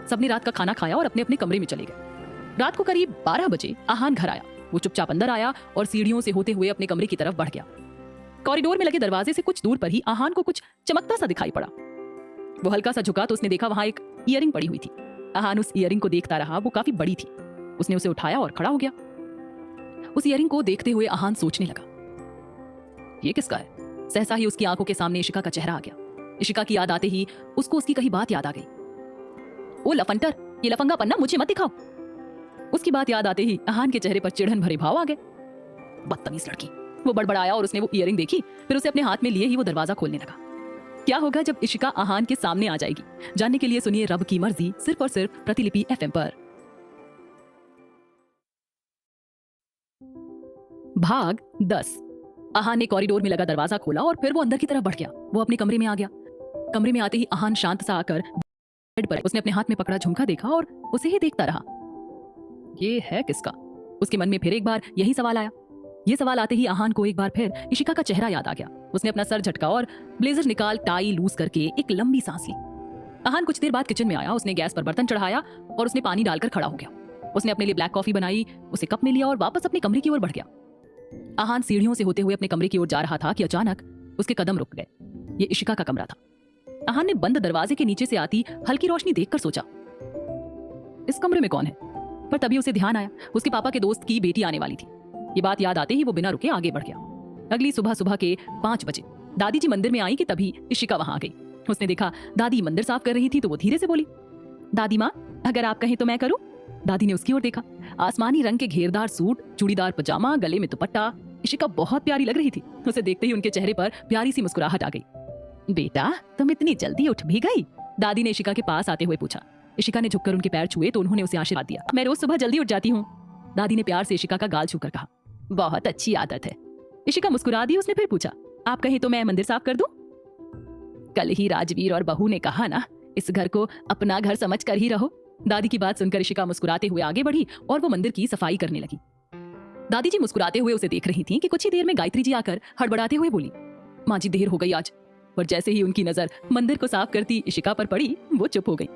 सबने रात का खाना खाया और अपने अपने कमरे में चले गए। रात को करीब 12 बजे आहान घर आया। वो चुपचाप अंदर आया और सीढ़ियों से होते हुए अपने कमरे की तरफ बढ़ गया। कॉरिडोर में लगे दरवाजे से कुछ दूर पर ही आहान को कुछ चमकता सा दिखाई पड़ा। वो हल्का सा झुका तो उसने देखा वहां एक ईयरिंग पड़ी हुई थी। आहान उस ईयरिंग को देखता रहा। वो काफी बड़ी थी। उसने उसे उठाया और खड़ा हो गया। उस ईयरिंग को देखते हुए आहान सोचने लगा, ये किसका है। सहसा ही उसकी आंखों के सामने इशिका का चेहरा आ गया। इशिका की याद आते ही उसको उसकी कही बात याद आ गई। ओ लफंटर, ये लफंगा पन्ना मुझे मत दिखाओ। उसकी बात याद आते ही आहान के चेहरे पर चिढ़न भरे भाव आ गए। बदतमीज लड़की। वो बड़बड़ाया और उसने वो ईयरिंग देखी, फिर उसे अपने हाथ में लिए ही वो दरवाजा खोलने लगा। क्या होगा जब इशिका आहान के सामने आ जाएगी, जानने के लिए सुनिए रब की मर्जी, सिर्फ और सिर्फ प्रतिलिपि एफएम पर। भाग 10। आहान ने कॉरिडोर में लगा दरवाजा खोला और फिर वो अंदर की तरफ बढ़ गया। वो अपने कमरे में आ गया। कमरे में आते ही आहान शांत सा आकर बेड पर उसने अपने हाथ में पकड़ा झुमका देखा और उसे ही देखता रहा। ये है किसका? उसके मन में फिर एक बार यही सवाल आया। ये सवाल आते ही आहान को एक बार फिर इशिका का चेहरा याद आ गया। उसने अपना सर झटका और ब्लेजर निकाल टाई लूज करके एक लंबी सांस ली। आहान कुछ देर बाद किचन में आया। उसने गैस पर बर्तन चढ़ाया और उसने पानी डालकर खड़ा हो गया। उसने अपने लिए ब्लैक कॉफी बनाई, उसे कप में लिया और वापस अपने कमरे की ओर बढ़ गया। आहान सीढ़ियों से होते हुए अपने कमरे की ओर जा रहा था कि अचानक उसके कदम रुक गए। ये इशिका का कमरा था। आहान ने बंद दरवाजे के नीचे से आती हल्की रोशनी देखकर सोचा, इस कमरे में कौन है? पर तभी उसे ध्यान आया, उसके पापा के दोस्त की बेटी आने वाली थी। ये बात याद आते ही वो बिना रुके आगे बढ़ गया। अगली सुबह के 5 बजे दादी जी मंदिर में आई कि तभी इशिका वहां आ गई। उसने देखा दादी मंदिर साफ कर रही थी तो वो धीरे से बोली, दादी माँ, अगर आप कहें तो मैं करूं? दादी ने उसकी ओर देखा। आसमानी रंग के घेरदार सूट, चूड़ीदार पजामा, गले में दुपट्टा। इशिका बहुत प्यारी लग रही थी। उसे देखते ही उनके चेहरे पर प्यारी सी मुस्कुराहट आ गई। बेटा, तुम इतनी जल्दी उठ भी गई? दादी ने इशिका के पास आते हुए पूछा। इशिका ने झुककर उनके पैर छुए तो उन्होंने उसे आशीर्वाद दिया। मैं रोज सुबह जल्दी उठ जाती हूँ, दादी ने प्यार से इशिका का गाल छूकर कहा। बहुत अच्छी आदत है। इशिका मुस्कुरा दी। उसने फिर पूछा, आप कहें तो मैं मंदिर साफ कर दूं? कल ही राजवीर और बहू ने कहा ना, इस घर को अपना घर समझ कर ही रहो। दादी की बात सुनकर इशिका मुस्कुराते हुए आगे बढ़ी और वो मंदिर की सफाई करने लगी। दादी जी मुस्कुराते हुए उसे देख रही थी कि कुछ ही देर में गायत्री जी आकर हड़बड़ाते हुए बोली, माँ जी देर हो गई आज। पर जैसे ही उनकी नजर मंदिर को साफ करती इशिका पर पड़ी, वो चुप हो गई।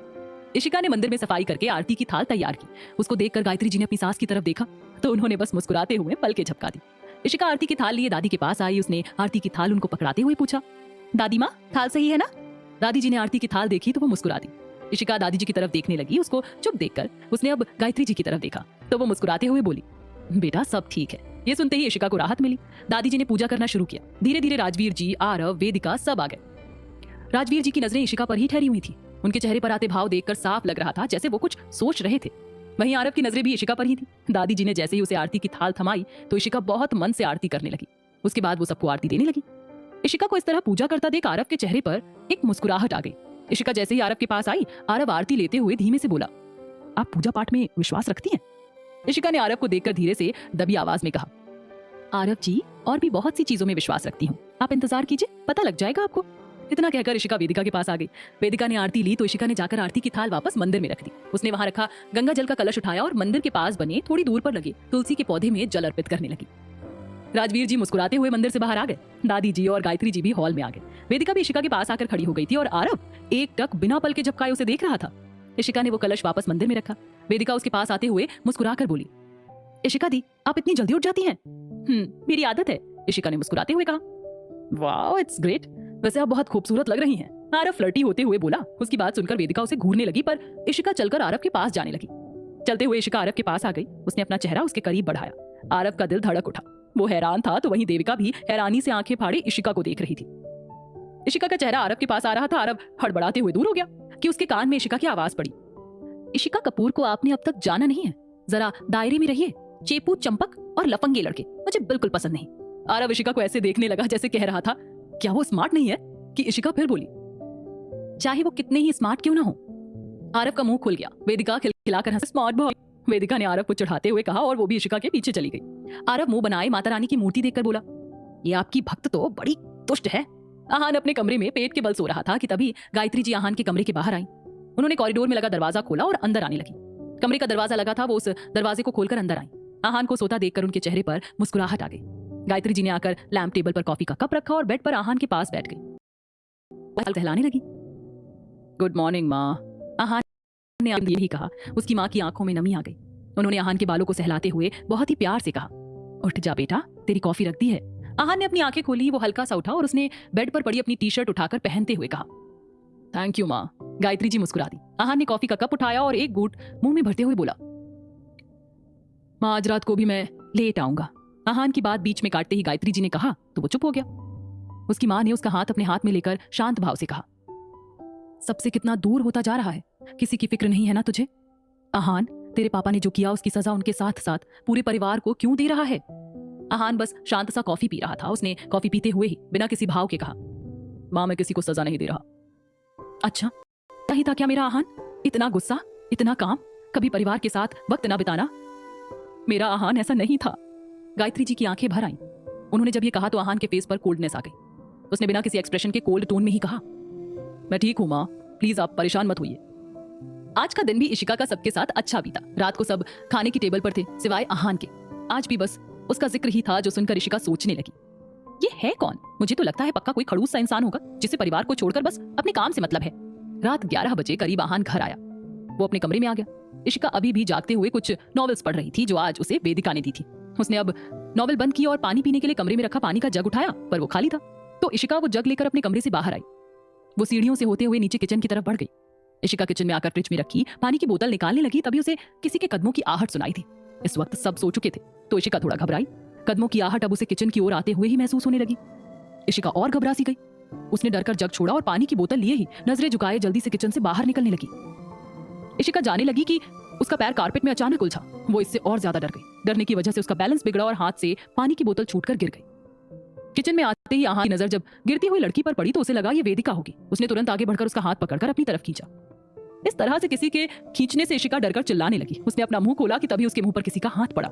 इशिका ने मंदिर में सफाई करके आरती की थाल तैयार की। उसको देखकर गायत्री जी ने अपनी सास की तरफ देखा तो उन्होंने बस मुस्कुराते हुए पलकें झपका दी। इशिका आरती की थाल लिए दादी के पास आई। उसने आरती की थाल उनको पकड़ाते हुए पूछा, दादी माँ, थाल सही है ना? दादी जी ने आरती की थाल देखी तो वो मुस्कुरा दी। इशिका दादी जी की तरफ देखने लगी। उसको चुप देखकर उसने अब गायत्री जी की तरफ देखा तो वो मुस्कुराते हुए बोली, बेटा सब ठीक है। ये सुनते ही इशिका को राहत मिली। दादी जी ने पूजा करना शुरू किया। धीरे धीरे राजवीर जी, आरव, वेदिका सब आ गए। राजवीर जी की नजरें इशिका पर ही ठहरी हुई थी। उनके चेहरे पर आते भाव देखकर साफ लग रहा था जैसे वो कुछ सोच रहे थे। वहीं आरव की नजरें भी इशिका पर ही थी। दादी जी ने जैसे ही उसे आरती की थाल थमाई तो इशिका बहुत मन से आरती करने लगी। उसके बाद वो सबको आरती देने लगी। इशिका को इस तरह पूजा करता देख आरव के चेहरे पर एक मुस्कुराहट आ गई। इशिका जैसे ही आरव के पास आई, आरव आरती लेते हुए धीमे से बोला, आप पूजा पाठ में विश्वास रखती हैं? इशिका ने आरव को देखकर धीरे से दबी आवाज में कहा, आरव जी, और भी बहुत सी चीजों में विश्वास रखती हूँ, आप इंतजार कीजिए, पता लग जाएगा आपको। इतना कहकर इशिका वेदिका के पास आ गई। वेदिका ने आरती ली तो इशिका ने जाकर आरती की थाल वापस मंदिर में रख दी। उसने वहां रखा गंगा जल का कलश उठाया और मंदिर के पास बने थोड़ी दूर पर लगे तुलसी के पौधे में जल अर्पित करने लगी। राजवीर जी मुस्कुराते हुए मंदिर से बाहर आ गए। दादी जी और गायत्री जी भी हॉल में आ गए। वेदिका भी इशिका के पास आकर खड़ी हो गई थी और आरव एक टक बिना पल के झपकाए उसे देख रहा था। इशिका ने वो कलश वापस मंदिर में रखा। वेदिका उसके पास आते हुए मुस्कुराकर बोली, इशिका दी, आप इतनी जल्दी उठ जाती हैं? मेरी आदत है, इशिका ने मुस्कुराते हुए कहा। वाओ, इट्स ग्रेट, वैसे आप बहुत खूबसूरत लग रही हैं, आरव फ्लर्टी होते हुए बोला। उसकी बात सुनकर वेदिका उसे घूरने लगी पर इशिका चलकर आरव के पास जाने लगी। चलते हुए इशिका आरव के पास आ गई। उसने अपना चेहरा उसके करीब बढ़ाया। आरव का दिल धड़क उठा। वो हैरान था तो वहीं देविका भी हैरानी से आंखें फाड़े इशिका को देख रही थी। इशिका का चेहरा आरव के पास आ रहा था। आरव हड़बड़ाते हुए दूर हो गया कि उसके कान में इशिका की आवाज पड़ी, इशिका कपूर को आपने अब तक जाना नहीं है, जरा दायरे में रहिए। चेपू, चंपक और लफंगे लड़के मुझे बिल्कुल पसंद नहीं। आरव इशिका को ऐसे देखने लगा जैसे कह रहा था, क्या वो स्मार्ट नहीं है? कि इशिका फिर बोली, चाहे वो कितने ही स्मार्ट क्यों ना हो। आरव का मुंह खुल गया। वेदिका खिलखिलाकर हंसी, स्मार्ट बॉय। वेदिका ने आरव को चढ़ाते हुए कहा और वो भी इशिका के पीछे चली गई। आरव मुंह बनाए माता रानी की मूर्ति देखकर बोला, ये आपकी भक्त तो बड़ी दुष्ट है। आहान अपने कमरे में पेट के बल सो रहा था कि तभी गायत्री जी आहान के कमरे के बाहर आई। उन्होंने कॉरिडोर में लगा दरवाजा खोला और अंदर आने लगी। कमरे का दरवाजा लगा था, वो उस दरवाजे को खोलकर अंदर आई। आहान को सोता देखकर उनके चेहरे पर मुस्कुराहट आ गई। गायत्री जी ने आकर लैंप टेबल पर कॉफी का कप रखा और बेड पर आहान के पास बैठ गई। बाल कहलाने लगी। गुड मॉर्निंग माँ। आहान ने यही कहा। उसकी माँ की आंखों में नमी आ गई। उन्होंने आहान के बालों को सहलाते हुए बहुत ही प्यार से कहा, उठ जा बेटा, तेरी कॉफी रख दी है। आहान ने अपनी आंखें खोली। वो हल्का सा उठा और उसने बेड पर पड़ी अपनी टी शर्ट उठाकर पहनते हुए कहा, थैंक यू माँ। गायत्री जी मुस्कुरा दी। आहान ने कॉफी का कप उठाया और एक घूंट मुंह में भरते हुए बोला, माँ आज रात को भी मैं लेट आऊंगा। आहान की बात बीच में काटते ही गायत्री जी ने कहा तो वो चुप हो गया। उसकी माँ ने उसका हाथ अपने हाथ में लेकर शांत भाव से कहा, सबसे कितना दूर होता जा रहा है, किसी की फिक्र नहीं है ना तुझे? आहान, तेरे पापा ने जो किया उसकी सजा उनके साथ साथ पूरे परिवार को क्यों दे रहा है? आहान बस शांत सा कॉफी पी रहा था। उसने कॉफी पीते हुए ही बिना किसी भाव के कहा, माँ मैं किसी को सजा नहीं दे रहा। अच्छा, सही था क्या मेरा आहान? इतना गुस्सा, इतना काम, कभी परिवार के साथ वक्त ना बिताना। मेरा आहान ऐसा नहीं था। गायत्री जी की आंखें भर आईं। उन्होंने जब ये कहा तो आहान के फेस पर कोल्डनेस आ गई। उसने बिना किसी एक्सप्रेशन के कोल्ड टोन में ही कहा, मैं ठीक हूं माँ, प्लीज आप परेशान मत होइए। आज का दिन भी इशिका का सबके साथ अच्छा बीता। रात को सब खाने की टेबल पर थे सिवाय आहान के। आज भी बस उसका जिक्र ही था जो सुनकर इशिका सोचने लगी, ये है कौन? मुझे तो लगता है पक्का कोई खड़ूस सा इंसान होगा जिसे परिवार को छोड़कर बस अपने काम से मतलब है। रात 11 बजे करीब आहान घर आया। वो अपने कमरे में आ गया। इशिका अभी भी जागते हुए कुछ नॉवेल्स पढ़ रही थी जो आज उसे वेदिका ने दी थी। उसने अब नॉवेल बंद की और पानी पीने के लिए कमरे में रखा पानी का जग उठाया, पर वो खाली था। तो इशिका वो जग लेकर अपने कमरे से बाहर आई। वो सीढ़ियों से होते हुए नीचे किचन की तरफ बढ़ गई। इशिका किचन में आकर फ्रिज में रखी पानी की बोतल निकालने लगी, तभी उसे किसी के कदमों की आहट सुनाई थी। इस वक्त सब सो चुके थे तो इशिका थोड़ा घबराई। कदमों की आहट अब उसे किचन की ओर आते हुए ही महसूस होने लगी। इशिका और घबरा सी गई। उसने डरकर जग छोड़ा और पानी की बोतल लिए ही नजरें झुकाए जल्दी से किचन से बाहर निकलने लगी। इशिका जाने लगी कि उसका पैर कारपेट में अचानक उलझा। वो इससे और ज्यादा डर गई। डरने की वजह से उसका बैलेंस बिगड़ा और हाथ से पानी की बोतल छूटकर गिर गई। किचन में आते ही आहान की नजर जब गिरती हुई लड़की पर पड़ी तो उसे लगा ये वेदिका होगी। उसने तुरंत आगे बढ़कर उसका हाथ पकड़कर अपनी तरफ खींचा। इस तरह से किसी के खींचने से इशिका डरकर चिल्लाने लगी। उसने अपना मुंह खोला कि तभी उसके मुंह पर किसी का हाथ पड़ा।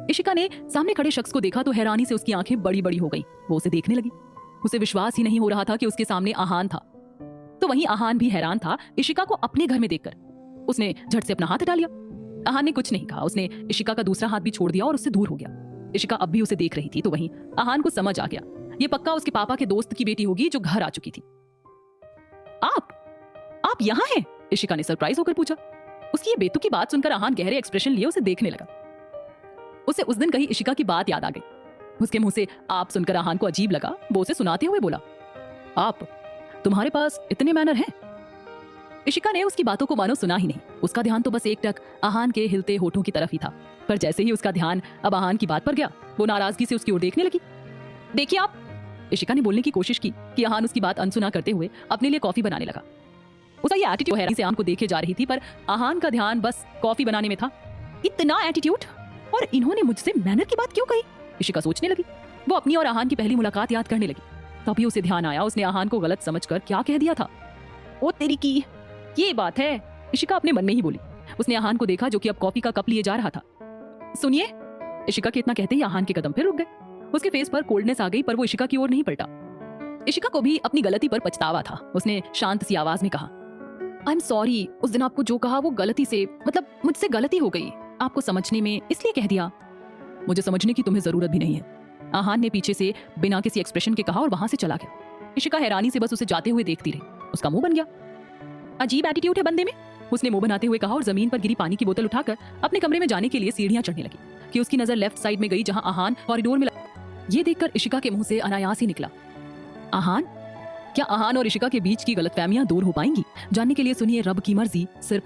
इशिका ने सामने खड़े शख्स को देखा तो हैरानी से उसकी आंखें बड़ी बड़ी हो गई। वो उसे देखने लगी। उसे विश्वास ही नहीं हो रहा था कि उसके सामने आहान था। तो वहीं आहान भी हैरान था इशिका को अपने घर में देखकर। उसने झट से अपना हाथ हटा लिया। आहान ने कुछ नहीं कहा। उसने इशिका का दूसरा हाथ भी छोड़ दिया और उससे दूर हो गया। इशिका अब भी उसे देख रही थी तो वहीं आहान को समझ आ गया ये पक्का उसके पापा के दोस्त की बेटी होगी जो घर आ चुकी थी। आप यहाँ हैं? इशिका ने सरप्राइज होकर पूछा। उसकी ये बेतुकी बात सुनकर आहान गहरे एक्सप्रेशन लिए उसे देखने लगा। उसे उस दिन कही इशिका की बात याद आ गई। उसके मुंह से आप सुनकर आहान को अजीब लगा। वो उसे सुनाते हुए बोला, आप, तुम्हारे पास इतने मैनर हैं? इशिका ने उसकी बातों को मानो सुना ही नहीं। उसका ध्यान तो बस एकटक आहान के हिलते होठों की तरफ ही था। पर जैसे ही उसका ध्यान अब आहान की बात पर गया, वो नाराजगी से उसकी ओर देखने लगी। देखिए आप, इशिका ने बोलने की कोशिश की कि आहान उसकी बात अनसुना करते हुए अपने लिए कॉफी बनाने लगा। उसका ये एटीट्यूड हैरानी से आहान को देखे जा रही थी, पर आहान का ध्यान बस कॉफी बनाने में था। इतना एटीट्यूड, और इन्होंने मुझसे मैनर की बात क्यों कही? इशिका सोचने लगी। वो अपनी और आहान की पहली मुलाकात याद करने लगी। तभी उसे ध्यान आया उसने आहान को गलत समझकर क्या कह दिया था। ओ तेरी की, ये बात है, इशिका अपने मन में ही बोली। उसने आहान को देखा जो कि अब कॉफी का कप लिए जा रहा था। सुनिए, इशिका के इतना कहते ही आहान के कदम फिर रुक गए। उसके फेस पर कोल्डनेस आ गई, पर वो इशिका की ओर नहीं पलटा। इशिका को भी अपनी गलती पर पछतावा था। उसने शांत सी आवाज में कहा, आई एम सॉरी, उस दिन आपको जो कहा वो गलती से, मतलब मुझसे गलती हो गई। आपको समझने में इसलिए कह दिया। मुझे समझने की तुम्हें जरूरत भी नहीं है, आहान ने पीछे से बिना किसी एक्सप्रेशन के कहा और वहां से चला गया। इशिका हैरानी से बस उसे जाते हुए देखती रही। उसका मुंह बन गया। अजीब एटीट्यूड है बंदे में, उसने मुंह बनाते हुए कहा और जमीन पर गिरी पानी की बोतल उठाकर अपने कमरे में जाने के लिए सीढ़ियां चढ़ने लगी कि उसकी नजर लेफ्ट साइड में गई जहां आहान कॉरिडोर में ये देखकर इशिका के मुंह से अनायास ही निकला, आहान? क्या आहान और इशिका के बीच की गलतफहमियां दूर हो पाएंगी? जानने के लिए सुनिए रब की मर्जी सिर्फ